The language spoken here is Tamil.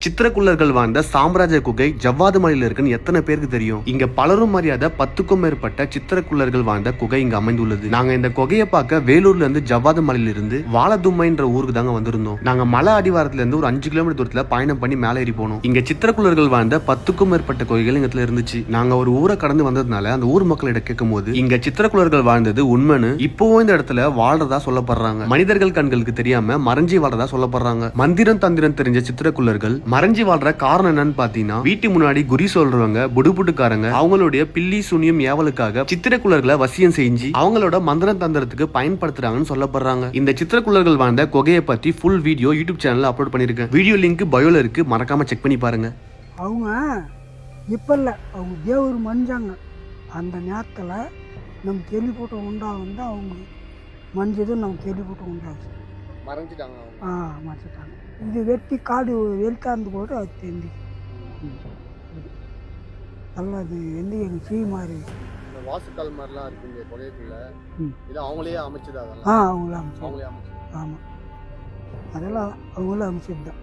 சித்திரக்குள்ளர்கள் வாழ்ந்த சாம்ராஜ்ய குகை ஜவ்வாது மலையில இருக்குன்னு எத்தனை பேருக்கு தெரியும்? இங்க பலரும் அறியாத 10க்கும் மேற்பட்ட சித்திரக்குள்ளர்கள் வாழ்ந்த குகை இங்க அமைந்துள்ளது. நாங்க இந்த குகையை பார்க்க வேலூர்ல இருந்து ஜவ்வாது மலையில இருந்து வாழதும்மைன்ற ஊருக்கு தாங்க வந்திருந்தோம். நாங்க மலை அடிவாரத்துல இருந்து ஒரு 5 கிலோமீட்டர் தூரத்துல பயணம் பண்ணி மேலே ஏறி போனோம். இங்க சித்திரக்குள்ளர்கள் வாழ்ந்த 10க்கும் மேற்பட்ட குகைகள் எங்கத்துல இருந்துச்சு. நாங்க ஒரு ஊரை கடந்து வந்ததுனால அந்த ஊர் மக்களிடம் கேட்கும் போது இங்க சித்திரக்குள்ளர்கள் வாழ்ந்தது உண்மைன்னு இப்பவும் இந்த இடத்துல வாழ்றதா சொல்லப்படுறாங்க. மனிதர்கள் கண்களுக்கு தெரியாம மறைஞ்சி வாழ்றதா சொல்லப்படுறாங்க. மந்திரம் தந்திரம் தெரிஞ்ச சித்திரக்குள்ளர்கள் மறைஞ்சி வாழ்ற காரணம் என்னன்னு பாத்தீங்கன்னா, வீட்டு முன்னாடி குறி சொல்றவங்க புடுபுட்டுக்காரங்க அவங்களுடைய பில்லி சுனியம் ஏவலுக்காக சித்திரக்குள்ளர்களை வசியம் செஞ்சு அவங்களோட மந்திரம் தந்திரத்துக்கு பயன்படுத்துறாங்கன்னு சொல்லப்படுறாங்க. இந்த சித்திரக்குள்ளர்கள் வாழ்ந்த குகையை பத்தி ஃபுல் வீடியோ யூடியூப் சேனல்ல அப்லோட் பண்ணிருக்கேன். வீடியோ லிங்க் பயோல இருக்கு, மறக்காம செக் பண்ணி பாருங்க. அவங்க இப்ப இல்ல, அவங்க தேவர் மஞ்சாங்க. அந்த நேரத்துல நம்ம கேள்விப்பட்ட உண்டா வந்து அவங்க மஞ்சதும் நம்ம கேள்விப்பட்ட உண்டாச்சு. மறைஞ்சிட்டாங்க. மறைச்சிட்டாங்க. இது வெட்டி காடு வெளுத்தாந்து போட்டு அது தெரிஞ்சு நல்லா அது எந்த எனக்கு சீ மாதிரி வாசுக்கால் மாதிரிலாம் இருக்கு இந்த குகைக்குள்ள. இது அவங்களே அமைச்சது? அவங்களே அமைச்சு. ஆமாம், அதெல்லாம் அவங்களே அமைச்சது தான்.